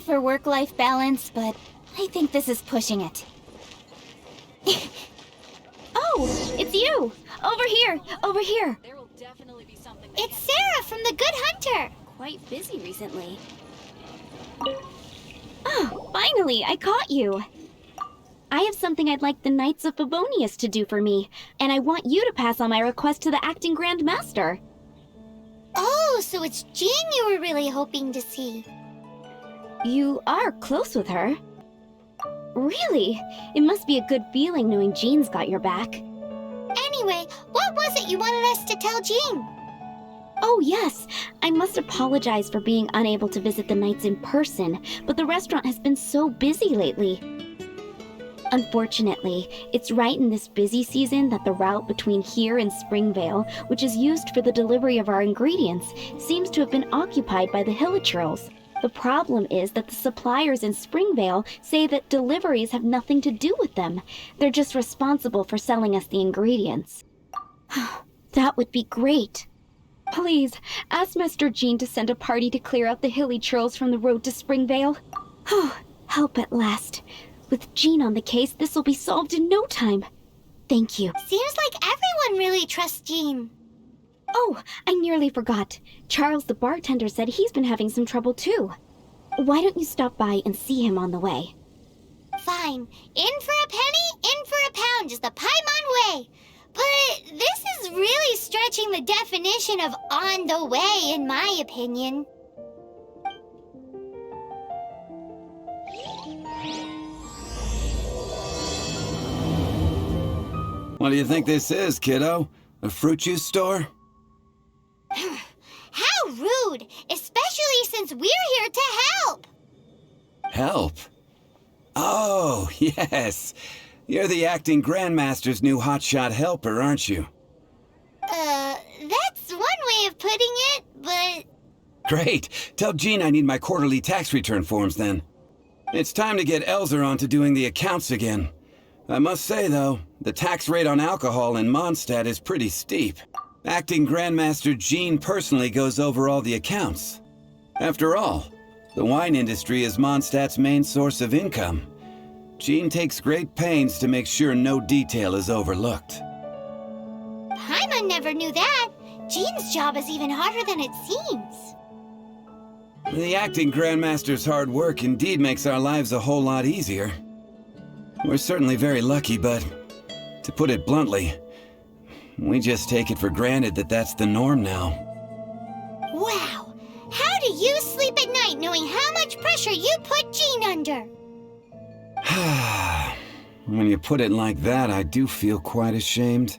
For work-life balance, but I think this is pushing it. Oh, it's you! Over here! Over here! There will definitely be something. It's Sarah from the Good Hunter! Quite busy recently. Oh, finally, I caught you! I have something I'd like the Knights of Favonius to do for me, and I want you to pass on my request to the Acting Grand Master. Oh, so it's Jean you were really hoping to see. You are close with her. Really? It must be a good feeling knowing Jean's got your back. Anyway, what was it you wanted us to tell Jean? Oh yes, I must apologize for being unable to visit the Knights in person, but the restaurant has been so busy lately. Unfortunately, it's right in this busy season that the route between here and Springvale, which is used for the delivery of our ingredients, seems to have been occupied by the Hilichurls. The problem is that the suppliers in Springvale say that deliveries have nothing to do with them. They're just responsible for selling us the ingredients. That would be great. Please, ask Master Jean to send a party to clear out the Hilichurls from the road to Springvale. Help at last. With Jean on the case, this will be solved in no time. Thank you. Seems like everyone really trusts Jean. Oh, I nearly forgot. Charles the bartender said he's been having some trouble too. Why don't you stop by and see him on the way? Fine. In for a penny, in for a pound is the Paimon way. But this is really stretching the definition of on the way, in my opinion. What do you think this is, kiddo? A fruit juice store? How rude! Especially since we're here to help! Help? Oh, yes. You're the acting Grandmaster's new hotshot helper, aren't you? That's one way of putting it, but... Great. Tell Jean I need my quarterly tax return forms then. It's time to get Elzer on to doing the accounts again. I must say, though, the tax rate on alcohol in Mondstadt is pretty steep. Acting Grandmaster Jean personally goes over all the accounts. After all, the wine industry is Mondstadt's main source of income. Jean takes great pains to make sure no detail is overlooked. Paimon never knew that. Jean's job is even harder than it seems. The acting Grandmaster's hard work indeed makes our lives a whole lot easier. We're certainly very lucky, but to put it bluntly, we just take it for granted that that's the norm now. Wow! How do you sleep at night knowing how much pressure you put Jean under? When you put it like that, I do feel quite ashamed.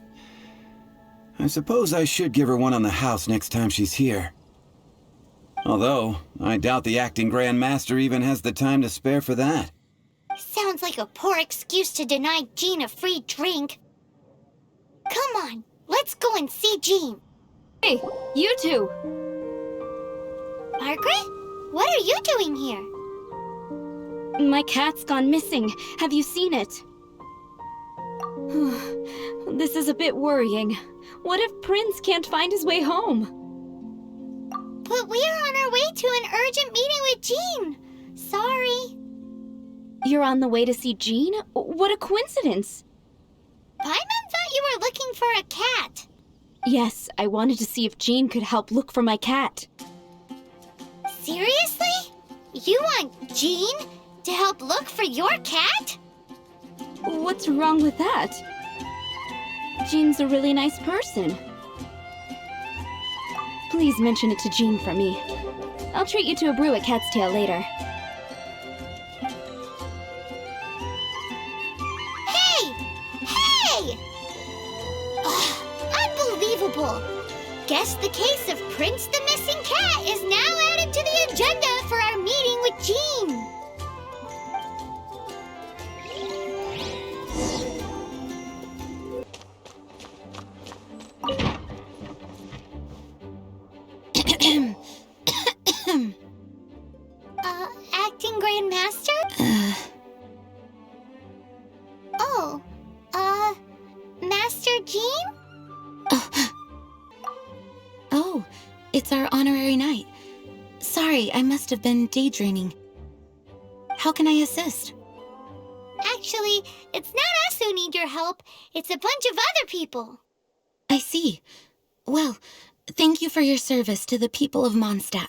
I suppose I should give her one on the house next time she's here. Although, I doubt the acting Grandmaster even has the time to spare for that. Sounds like a poor excuse to deny Jean a free drink. Come on, let's go and see Jean. Hey, you two! Margaret? What are you doing here? My cat's gone missing. Have you seen it? This is a bit worrying. What if Prince can't find his way home? But we are on our way to an urgent meeting with Jean. Sorry. You're on the way to see Jean? What a coincidence. Paimon thought you were looking for a cat. Yes, I wanted to see if Jean could help look for my cat. Seriously? You want Jean to help look for your cat? What's wrong with that? Jean's a really nice person. Please mention it to Jean for me. I'll treat you to a brew at Cat's Tail later. Hey! Hey! Unbelievable! Guess the case of Prince the Missing Cat is now added to the agenda for our meeting with Jean. Acting Grand Master? Master Jean? Oh, it's our honorary night. Sorry, I must have been daydreaming. How can I assist? Actually, it's not us who need your help. It's a bunch of other people. I see. Well, thank you for your service to the people of Mondstadt.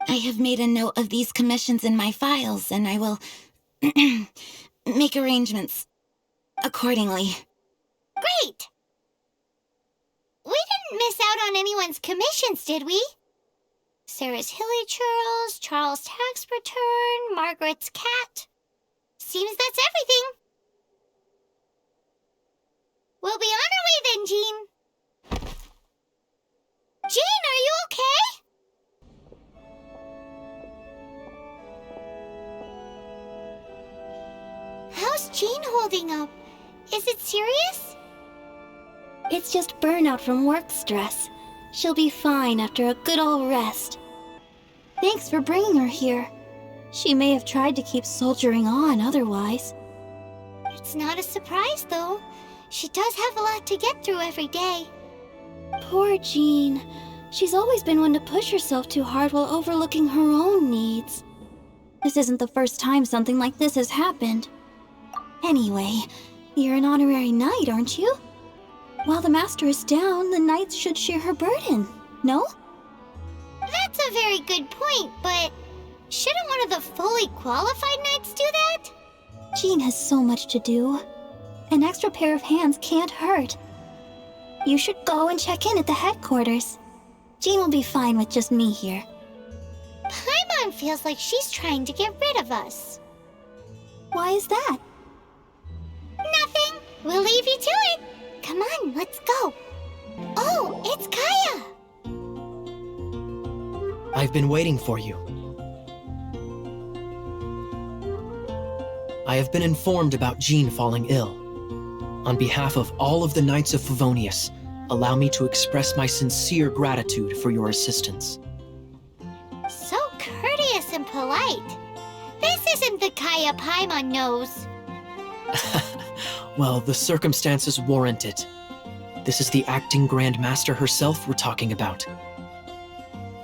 I have made a note of these commissions in my files, and I will make arrangements accordingly. Great! We didn't miss out on anyone's commissions, did we? Sarah's hilly churls, Charles' tax return, Margaret's cat. Seems that's everything. We'll be on our way then, Jean. Jean, are you okay? How's Jean holding up? Is it serious? It's just burnout from work stress. She'll be fine after a good old rest. Thanks for bringing her here. She may have tried to keep soldiering on otherwise. It's not a surprise, though. She does have a lot to get through every day. Poor Jean. She's always been one to push herself too hard while overlooking her own needs. This isn't the first time something like this has happened. Anyway, you're an honorary knight, aren't you? While the master is down, the knights should share her burden, no? That's a very good point, but shouldn't one of the fully qualified knights do that? Jean has so much to do. An extra pair of hands can't hurt. You should go and check in at the headquarters. Jean will be fine with just me here. Paimon feels like she's trying to get rid of us. Why is that? Nothing. We'll leave you to it. Come on, let's go. Oh, it's Kaya. I've been waiting for you. I have been informed about Jean falling ill. On behalf of all of the Knights of Favonius, allow me to express my sincere gratitude for your assistance. So courteous and polite. This isn't the Kaya Paimon knows. Well, the circumstances warrant it. This is the acting Grand Master herself we're talking about.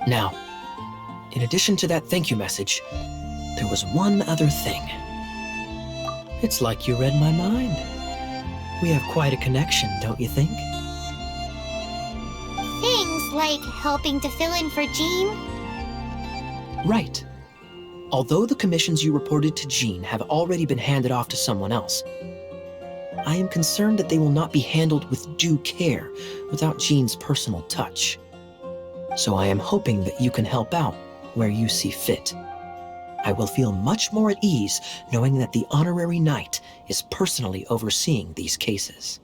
Now, in addition to that thank you message, there was one other thing. It's like you read my mind. We have quite a connection, don't you think? Things like helping to fill in for Jean? Right. Although the commissions you reported to Jean have already been handed off to someone else, I am concerned that they will not be handled with due care without Jean's personal touch. So I am hoping that you can help out where you see fit. I will feel much more at ease knowing that the honorary knight is personally overseeing these cases.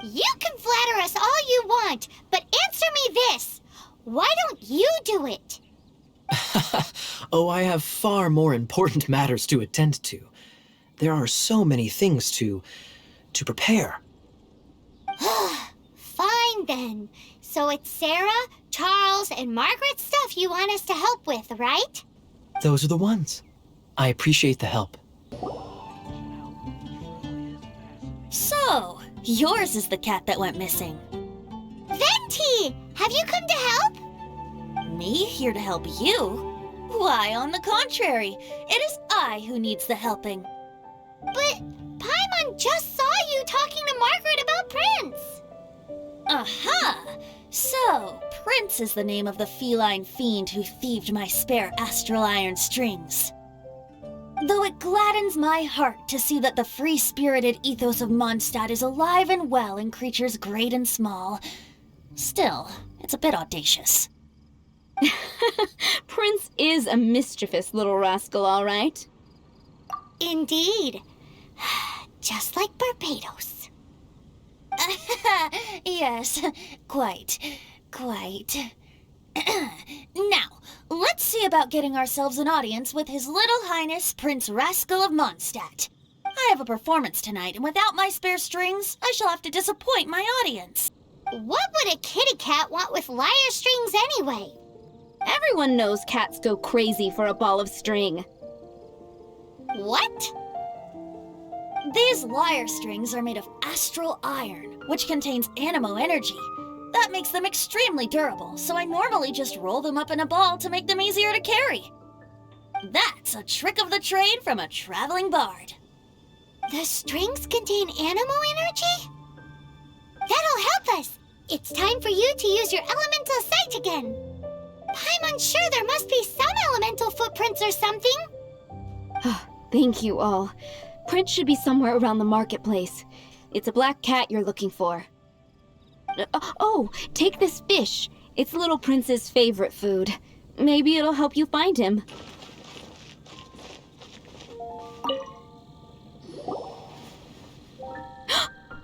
You can flatter us all you want, but answer me this. Why don't you do it? Oh, I have far more important matters to attend to. There are so many things to prepare. Fine then. So it's Sarah, Charles, and Margaret's stuff you want us to help with, right? Those are the ones. I appreciate the help. So, yours is the cat that went missing. Venti! Have you come to help? Me here to help you? Why, on the contrary, it is I who needs the helping. But Paimon just saw you talking to Margaret about Prince. Aha! So, Prince is the name of the feline fiend who thieved my spare astral iron strings. Though it gladdens my heart to see that the free-spirited ethos of Mondstadt is alive and well in creatures great and small, still, it's a bit audacious. Prince is a mischievous little rascal, all right. Indeed. Just like Barbados. Yes, quite. Now, let's see about getting ourselves an audience with His Little Highness Prince Rascal of Mondstadt. I have a performance tonight, and without my spare strings, I shall have to disappoint my audience. What would a kitty cat want with lyre strings anyway? Everyone knows cats go crazy for a ball of string. What? These lyre strings are made of astral iron, which contains animo energy. That makes them extremely durable, so I normally just roll them up in a ball to make them easier to carry. That's a trick of the trade from a traveling bard. The strings contain animal energy? That'll help us. It's time for you to use your elemental sight again. I'm unsure there must be some elemental footprints or something. Thank you all. Prince should be somewhere around the marketplace. It's a black cat you're looking for. Oh, take this fish. It's Little Prince's favorite food. Maybe it'll help you find him.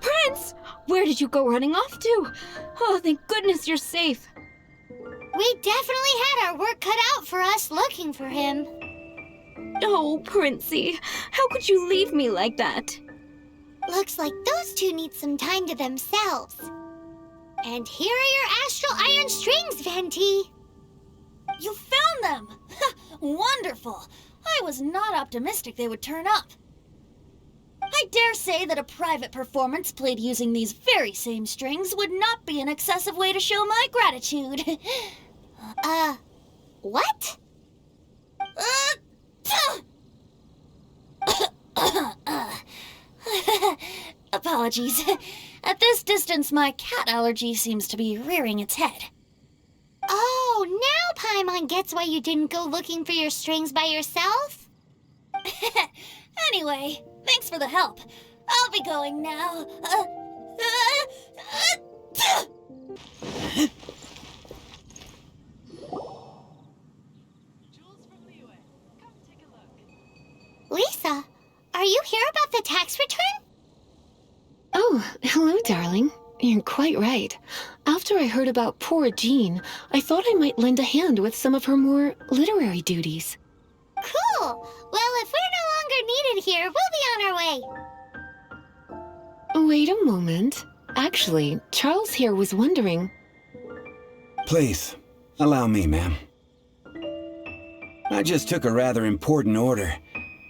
Prince! Where did you go running off to? Oh, thank goodness you're safe. We definitely had our work cut out for us looking for him. Oh, Princey, how could you leave me like that? Looks like those two need some time to themselves. And here are your astral iron strings, Venti. You found them! Wonderful! I was not optimistic they would turn up. I dare say that a private performance played using these very same strings would not be an excessive way to show my gratitude. What? Apologies. At this distance, my cat allergy seems to be rearing its head. Oh, now Paimon gets why you didn't go looking for your strings by yourself? Anyway, thanks for the help. I'll be going now. Lisa, are you here about the tax return? Oh, hello, darling. You're quite right. After I heard about poor Jean, I thought I might lend a hand with some of her more literary duties. Cool. Well, if we're no longer needed here, we'll be on our way. Wait a moment. Actually, Charles here was wondering... Please, allow me, ma'am. I just took a rather important order,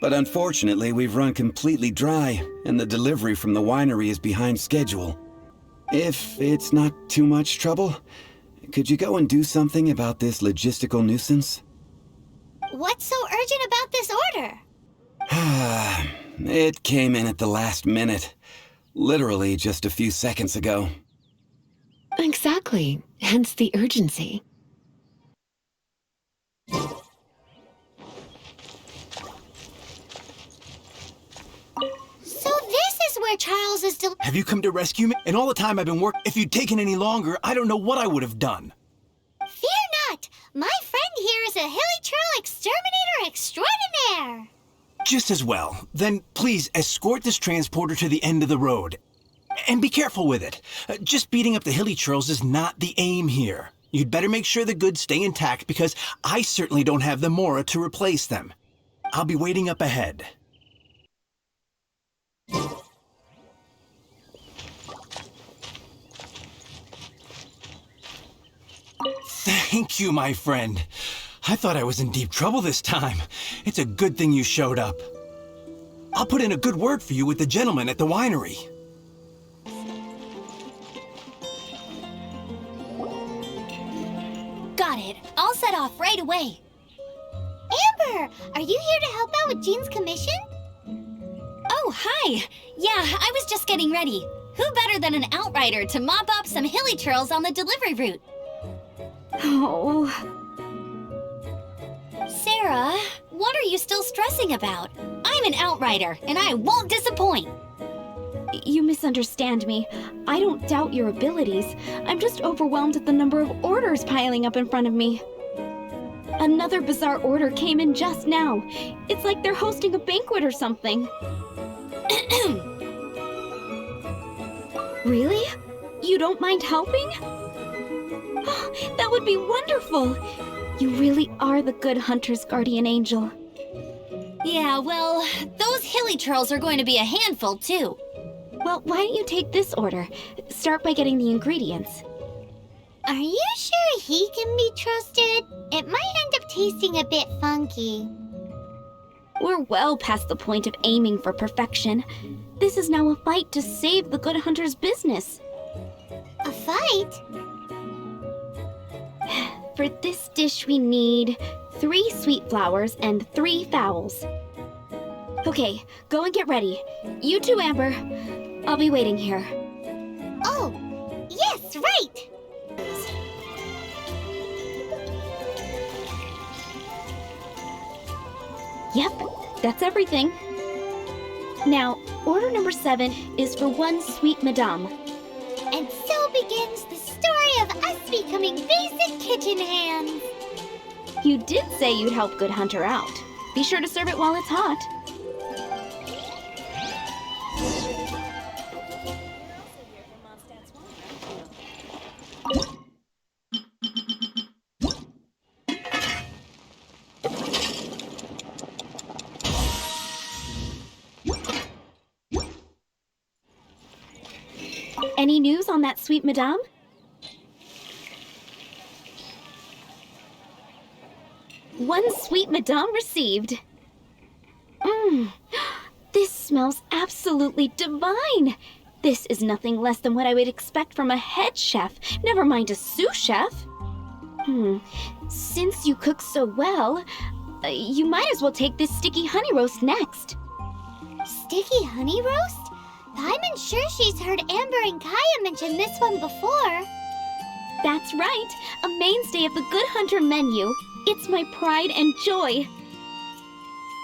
but unfortunately we've run completely dry, and the delivery from the winery is behind schedule. If it's not too much trouble, could you go and do something about this logistical nuisance? What's so urgent about this order? It came in at the last minute. Literally just a few seconds ago. Exactly. Hence the urgency. So this is where Charles is Have you come to rescue me? And all the time I've been working, if you'd taken any longer, I don't know what I would have done. Fear not! My friend here is a hilichurl exterminator extraordinaire! Just as well. Then please escort this transporter to the end of the road. And be careful with it. Just beating up the hilichurls is not the aim here. You'd better make sure the goods stay intact because I certainly don't have the Mora to replace them. I'll be waiting up ahead. Thank you, my friend. I thought I was in deep trouble this time. It's a good thing you showed up. I'll put in a good word for you with the gentleman at the winery. Got it. I'll set off right away. Amber, are you here to help out with Jean's commission? Oh, hi. Yeah, I was just getting ready. Who better than an outrider to mop up some hilichurls on the delivery route? Oh, Sarah, what are you still stressing about? I'm an outrider, and I won't disappoint. you misunderstand me. I don't doubt your abilities. I'm just overwhelmed at the number of orders piling up in front of me. Another bizarre order came in just now. It's like they're hosting a banquet or something. Really? You don't mind helping? That would be wonderful. You really are the good hunter's guardian angel. Yeah, well, those hilichurls are going to be a handful, too. Well, why don't you take this order? Start by getting the ingredients. Are you sure he can be trusted? It might end up tasting a bit funky. We're well past the point of aiming for perfection. This is now a fight to save the good hunter's business. A fight? For this dish we need 3 sweet flowers and 3 fowls. Okay, go and get ready. You too, Amber. I'll be waiting here. Oh, yes, right! Yep, that's everything. Now, order number 7 is for 1 sweet madame. And so begins the story of us becoming basic kitchen hands. You did say you'd help Good Hunter out. Be sure to serve it while it's hot. Any news on that sweet madame? One sweet madame received. This smells absolutely divine. This is nothing less than what I would expect from a head chef, never mind a sous chef. Since you cook so well, you might as well take this sticky honey roast next. Sticky honey roast? I'm sure she's heard Amber and Kaya mention this one before. That's right, a mainstay of the Good Hunter menu. It's my pride and joy.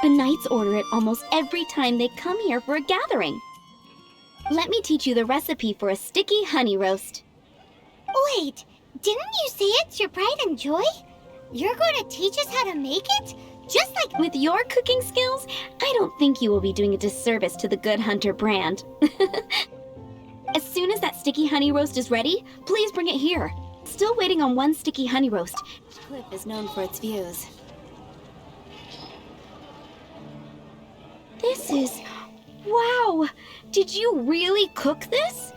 The knights order it almost every time they come here for a gathering. Let me teach you the recipe for a sticky honey roast. Wait, didn't you say it's your pride and joy? You're going to teach us how to make it? Just like with your cooking skills, I don't think you will be doing a disservice to the Good Hunter brand. As soon as that sticky honey roast is ready, please bring it here. Still waiting on 1 sticky honey roast. Cliff is known for its views. This is... wow! Did you really cook this?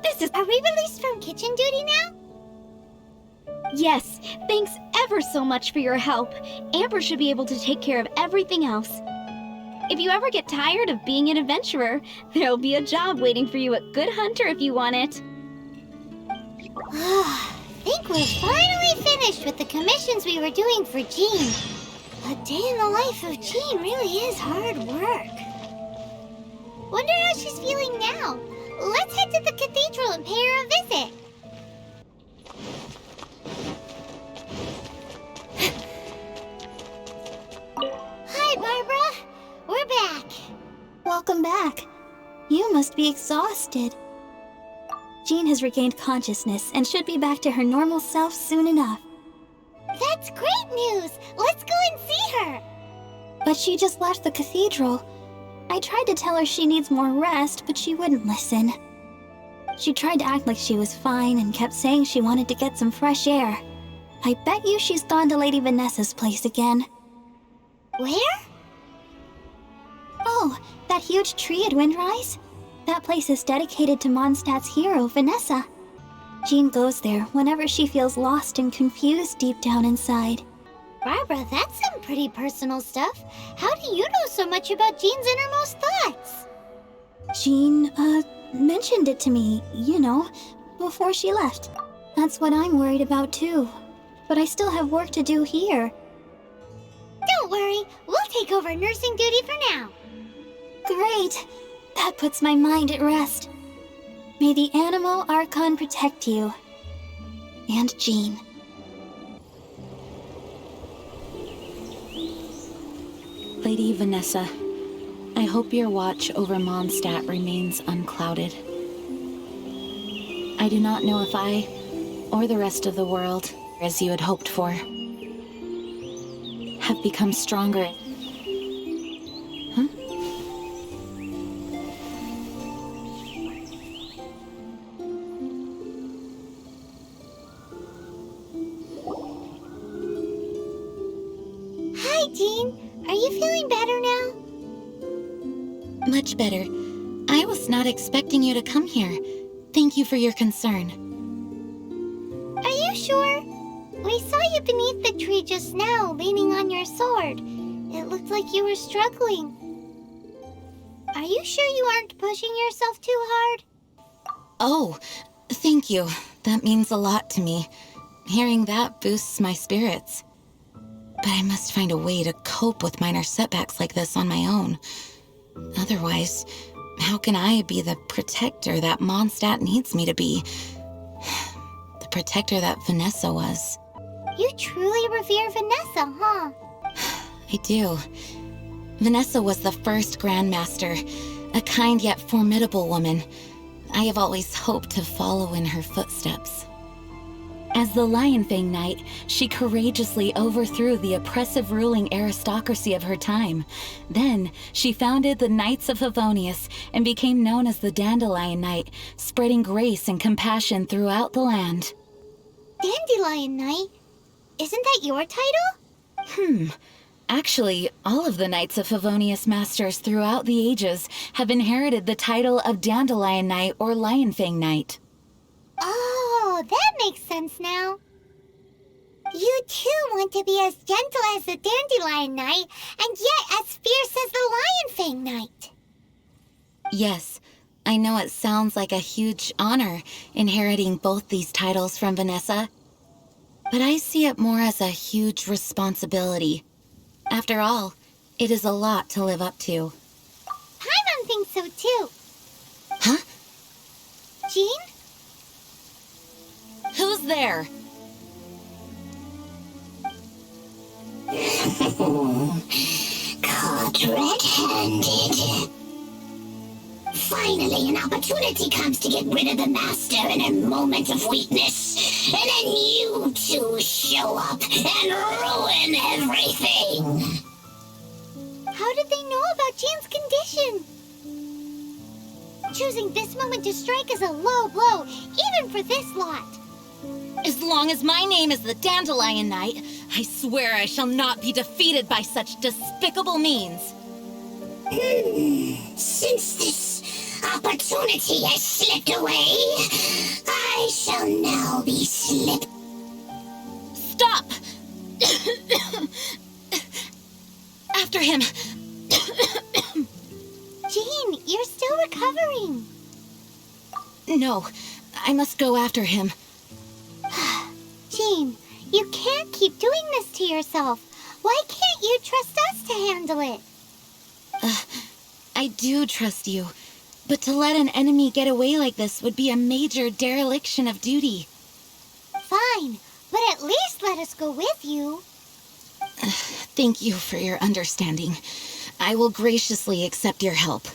This is... Are we released from kitchen duty now? Yes, thanks ever so much for your help. Amber should be able to take care of everything else. If you ever get tired of being an adventurer, there'll be a job waiting for you at Good Hunter if you want it. Think we're finally finished with the commissions we were doing for Jean. A day in the life of Jean really is hard work. Wonder how she's feeling now. Let's head to the cathedral and pay her a visit. Hi, Barbara. We're back. Welcome back. You must be exhausted. Jean has regained consciousness and should be back to her normal self soon enough. That's great news. Let's go and see her. But she just left the cathedral. I tried to tell her she needs more rest, but she wouldn't listen. She tried to act like she was fine and kept saying she wanted to get some fresh air. I bet you she's gone to Lady Vanessa's place again. Where? Oh, that huge tree at Windrise? That place is dedicated to Mondstadt's hero, Vanessa. Jean goes there whenever she feels lost and confused deep down inside. Barbara, that's some pretty personal stuff. How do you know so much about Jean's innermost thoughts? Jean, mentioned it to me, before she left. That's what I'm worried about too. But I still have work to do here. Don't worry, we'll take over nursing duty for now. Great! That puts my mind at rest. May the Animal Archon protect you. And Jean. Lady Vanessa, I hope your watch over Mondstadt remains unclouded. I do not know if I, or the rest of the world, as you had hoped for, have become stronger. Huh? Hi, Jean. Are you feeling better now? Much better. I was not expecting you to come here. Thank you for your concern. Are you sure? We saw you beneath the tree just now, leaning on your sword. It looked like you were struggling. Are you sure you aren't pushing yourself too hard? Oh, thank you. That means a lot to me. Hearing that boosts my spirits. But I must find a way to cope with minor setbacks like this on my own. Otherwise, how can I be the protector that Mondstadt needs me to be? The protector that Vanessa was. You truly revere Vanessa, huh? I do. Vanessa was the first Grandmaster, a kind yet formidable woman. I have always hoped to follow in her footsteps. As the Lionfang Knight, she courageously overthrew the oppressive ruling aristocracy of her time. Then, she founded the Knights of Favonius and became known as the Dandelion Knight, spreading grace and compassion throughout the land. Dandelion Knight? Isn't that your title? Actually, all of the Knights of Favonius Masters throughout the ages have inherited the title of Dandelion Knight or Lionfang Knight. Oh, that makes sense now. You too want to be as gentle as the Dandelion Knight, and yet as fierce as the Lionfang Knight. Yes, I know it sounds like a huge honor inheriting both these titles from Vanessa, but I see it more as a huge responsibility. After all, it is a lot to live up to. Paimon thinks so too. Huh? Jean? Who's there? Caught red-handed. Finally, an opportunity comes to get rid of the Master in a moment of weakness. And then you two show up and ruin everything. How did they know about Jean's condition? Choosing this moment to strike is a low blow, even for this lot. As long as my name is the Dandelion Knight, I swear I shall not be defeated by such despicable means. Since this opportunity has slipped away, I shall now be slipped. Stop! After him! Jean, you're still recovering. No, I must go after him. Jean, you can't keep doing this to yourself. Why can't you trust us to handle it? I do trust you, but to let an enemy get away like this would be a major dereliction of duty. Fine, but at least let us go with you. Thank you for your understanding. I will graciously accept your help.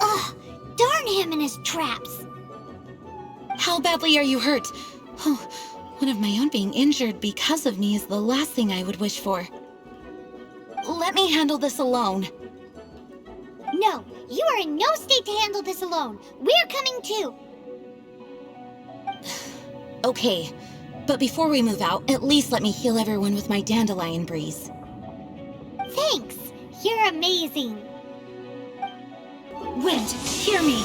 Ugh, darn him and his traps. How badly are you hurt? Oh, one of my own being injured because of me is the last thing I would wish for. Let me handle this alone. No, you are in no state to handle this alone. We're coming too. Okay, but before we move out, at least let me heal everyone with my dandelion breeze. Thanks. You're amazing. Wind, hear me!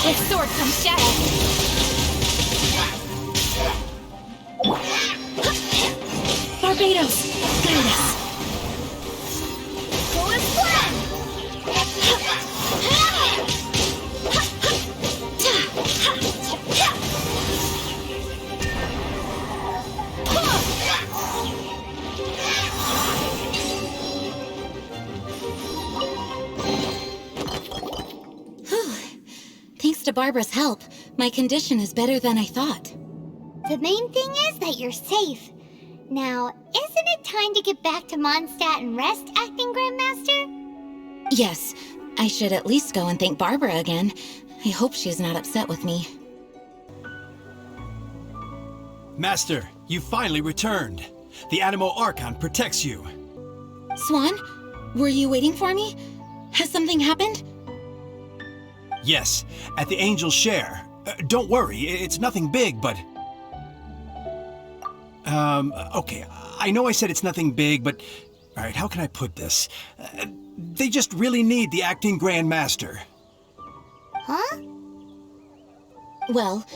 With sword comes shadow! Barbados, guide us! Go as planned! Thanks to Barbara's help, my condition is better than I thought. The main thing is that you're safe. Now, isn't it time to get back to Mondstadt and rest, Acting Grandmaster? Yes, I should at least go and thank Barbara again. I hope she's not upset with me. Master, you finally returned. The Animo Archon protects you. Swan, were you waiting for me? Has something happened? Yes, at the Angel's Share. Don't worry, it's nothing big, but... okay, I know I said it's nothing big, but All right, how can I put this? They just really need the acting Grand Master. Huh? Well,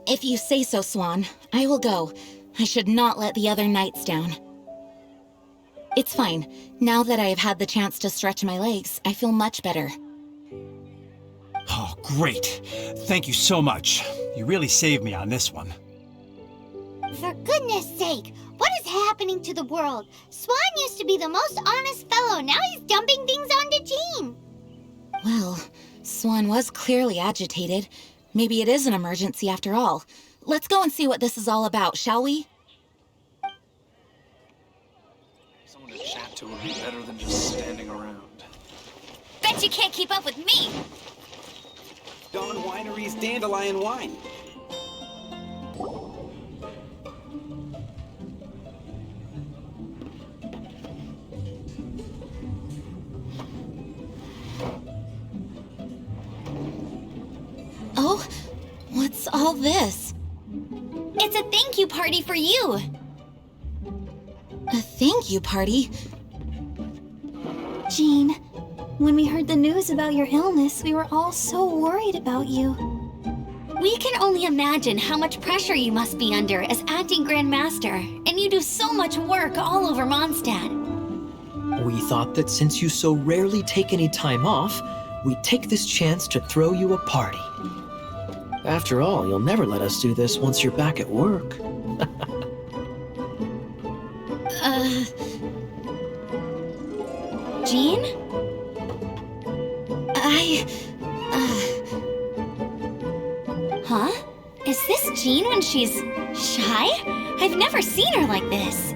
if you say so, Swan, I will go. I should not let the other knights down. It's fine. Now that I have had the chance to stretch my legs, I feel much better. Oh, great. Thank you so much. You really saved me on this one. For goodness sake, what is happening to the world? Swan used to be the most honest fellow. Now he's dumping things onto Jean. Well, Swan was clearly agitated. Maybe it is an emergency after all. Let's go and see what this is all about, shall we? Someone to chat to would be better than just standing around. Bet you can't keep up with me! Dawn Winery's Dandelion Wine. Oh, what's all this? It's a thank you party for you! A thank you party? Jean, when we heard the news about your illness, we were all so worried about you. We can only imagine how much pressure you must be under as acting Grand Master, and you do so much work all over Mondstadt. We thought that since you so rarely take any time off, we'd take this chance to throw you a party. After all, you'll never let us do this once you're back at work. Jean? Huh? Is this Jean when she's shy? I've never seen her like this.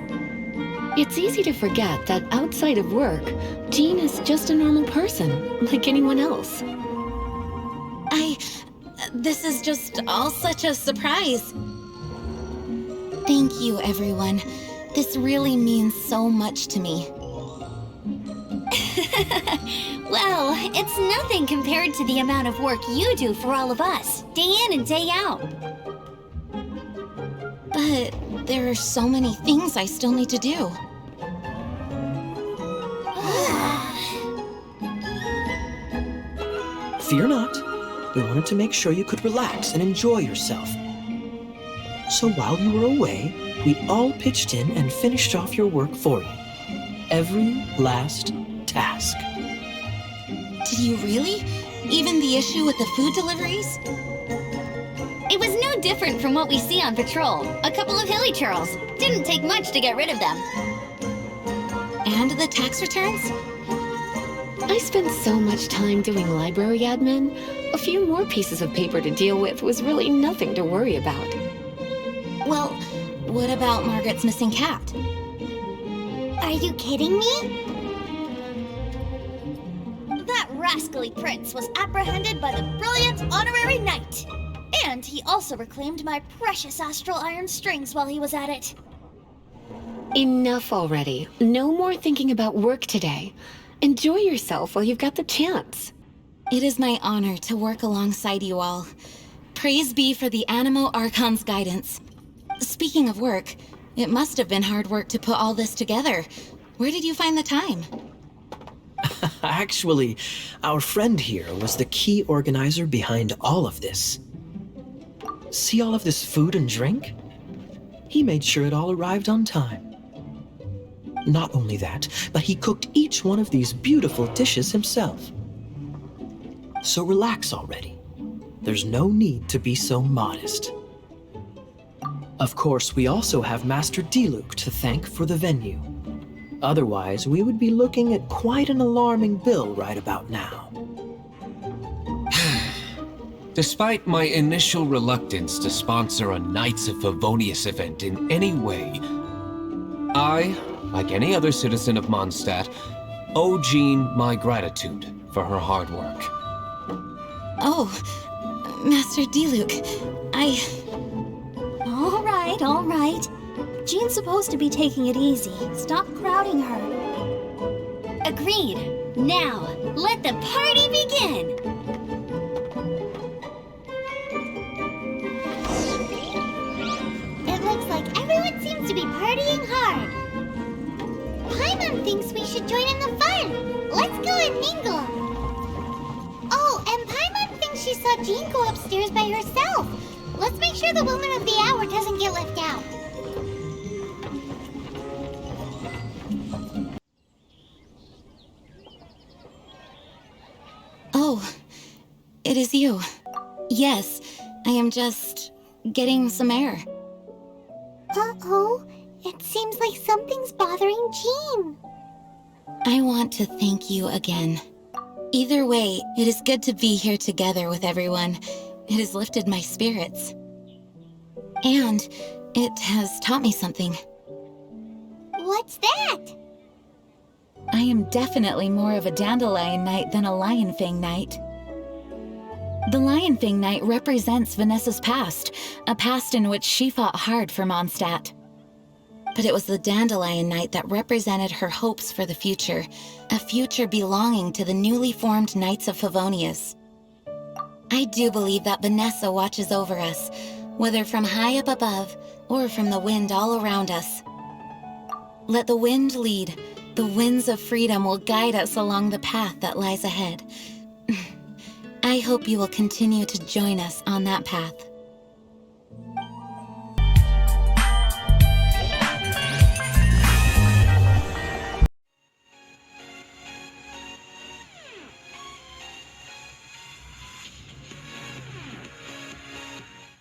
It's easy to forget that outside of work, Jean is just a normal person, like anyone else. This is just all such a surprise. Thank you, everyone. This really means so much to me. Well, it's nothing compared to the amount of work you do for all of us, day in and day out. But there are so many things I still need to do. Fear not. We wanted to make sure you could relax and enjoy yourself. So while you were away, we all pitched in and finished off your work for you. Every last task. Did you really? Even the issue with the food deliveries? It was no different from what we see on patrol. A couple of hilly churls. Didn't take much to get rid of them. And the tax returns? I spent so much time doing library admin. A few more pieces of paper to deal with was really nothing to worry about. Well, what about Margaret's missing cat? Are you kidding me? That rascally prince was apprehended by the brilliant honorary knight. And he also reclaimed my precious astral iron strings while he was at it. Enough already. No more thinking about work today. Enjoy yourself while you've got the chance. It is my honor to work alongside you all. Praise be for the Animo Archon's guidance. Speaking of work, it must have been hard work to put all this together. Where did you find the time? Actually, our friend here was the key organizer behind all of this. See all of this food and drink? He made sure it all arrived on time. Not only that, but he cooked each one of these beautiful dishes himself. So relax already. There's no need to be so modest. Of course, we also have Master Diluc to thank for the venue. Otherwise, we would be looking at quite an alarming bill right about now. Despite my initial reluctance to sponsor a Knights of Favonius event in any way, I, like any other citizen of Mondstadt, owe Jean my gratitude for her hard work. Oh, Master Diluc, All right. Jean's supposed to be taking it easy. Stop crowding her. Agreed. Now, let the party begin! It looks like everyone seems to be partying hard. I'm Paimon thinks we should join in the fun. Let's go and mingle. Oh, and Paimon thinks she saw Jean go upstairs by herself. Let's make sure the woman of the hour doesn't get left out. Oh, it is you. Yes, I am just getting some air. Uh-oh, it seems like something's bothering Jean. I want to thank you again. Either way, it is good to be here together with everyone. It has lifted my spirits. And it has taught me something. What's that? I am definitely more of a Dandelion Knight than a Lion Fang Knight. The Lion Fang Knight represents Vanessa's past, a past in which she fought hard for Mondstadt. But it was the Dandelion Knight that represented her hopes for the future, a future belonging to the newly formed Knights of Favonius. I do believe that Vanessa watches over us, whether from high up above or from the wind all around us. Let the wind lead. The winds of freedom will guide us along the path that lies ahead. I hope you will continue to join us on that path.